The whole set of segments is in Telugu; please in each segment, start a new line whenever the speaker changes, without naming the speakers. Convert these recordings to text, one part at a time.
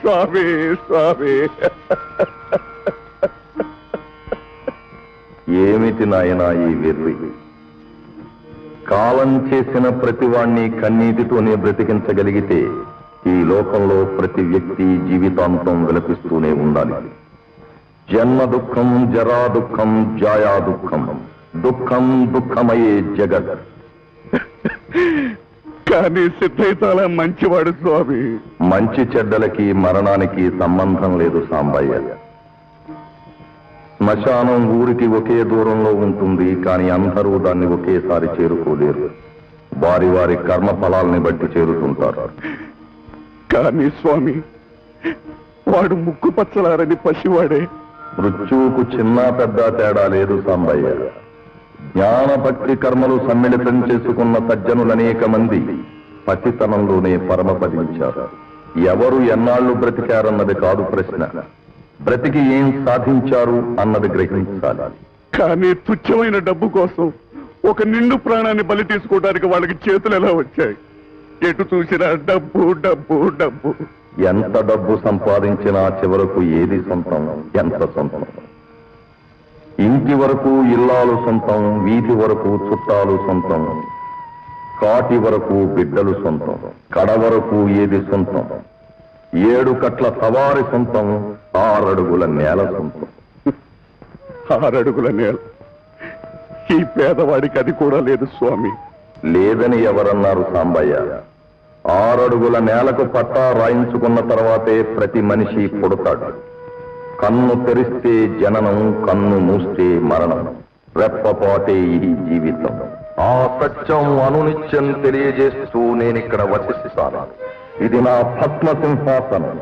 స్వామి స్వామి.
ఏమిటి నాయనా ఈ వెర్రి? కాలం చేసిన ప్రతివాణ్ణి కన్నీటితోనే బ్రతికించగలిగితే ఈ లోకంలో ప్రతి వ్యక్తి జీవితాంతం విలపిస్తూనే ఉండాలి. జన్మ దుఃఖం, జరా దుఃఖం, జాయా దుఃఖం, దుఃఖం దుఃఖమయే జగత్.
కానీ సిద్ధయ్య చాలా మంచివాడు స్వామి.
మంచి చెడ్డలకి మరణానికి సంబంధం లేదు సాంబయ్య. శ్మశానం ఊరికి ఒకే దూరంలో ఉంటుంది, కానీ అందరూ దాన్ని ఒకేసారి చేరుకోలేరు. వారి వారి కర్మ ఫలాల్ని బట్టి చేరుతుంటారు.
కానీ స్వామి, వాడు ముక్కు పచ్చలారని పసివాడే.
మృత్యువుకు చిన్న పెద్ద తేడా లేదు సాంబయ్య. జ్ఞాన భక్తి కర్మలు సమ్మిళితం చేసుకున్న సజ్జనులనేక మంది పసితనంలోనే పరమపదించారు. ఎవరు ఎన్నాళ్లు బ్రతికారన్నది కాదు ప్రశ్న, బ్రతికి ఏం సాధించారు అన్నది గ్రహించాలి.
కానీ తుచ్చమైన డబ్బు కోసం ఒక నిండు ప్రాణాన్ని బలి తీసుకోవడానికి వాళ్ళకి చేతులు ఎలా వచ్చాయి? ఎటు చూసినా డబ్బు డబ్బు డబ్బు.
ఎంత డబ్బు సంపాదించినా చివరకు ఏది సొంతం? ఎంత సొంతం? ఇంటి వరకు ఇల్లాలు సొంతం, వీధి వరకు చుట్టాలు సొంతం, కాటి వరకు బిడ్డలు సొంతం, కడ వరకు ఏది సొంతం? 7 కట్ల సవారి సొంతం, 6 అడుగుల నేల సొంతం.
6 అడుగుల నేల ఈ పేదవాడికి అది కూడా లేదు స్వామి.
లేదని ఎవరన్నారు సాంబయ్య? 6 అడుగుల నేలకు పట్టా రాయించుకున్న తర్వాతే ప్రతి మనిషి పుడతాడు. కన్ను తెరిస్తే జననం, కన్ను మూస్తే మరణం. రెప్పపాటే ఈ జీవితం. ఆ సత్యం అనునిత్యం తెలియజేస్తూ నేనిక్కడ వసిస్తాను. ఇది నా పద్మ సింహాసనం.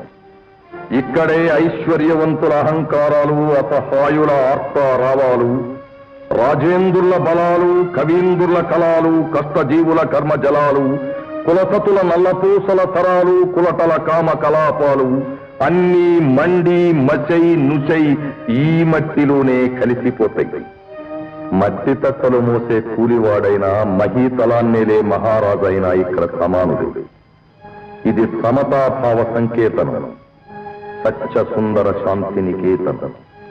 ఇక్కడే ఐశ్వర్యవంతుల అహంకారాలు, అసహాయుల ఆర్తారావాలు, రాజేంద్రుల బలాలు, కవీంద్రుల కళాలు, కష్టజీవుల కర్మజలాలు, కులసతుల నల్లపూసల తరాలు, కులటల కామ కలాపాలు అన్నీ మండి మచై నుచై ఈ మట్టిలోనే కలిసిపోతాయి. మట్టి తట్టలు మోసే కూలివాడైనా, మహీతలాన్నేలే మహారాజైనా ఇక్కడ సమానుడు. ఇది సమతాభావ సంకేతనం, సత్య సుందర శాంతి నికేతనం.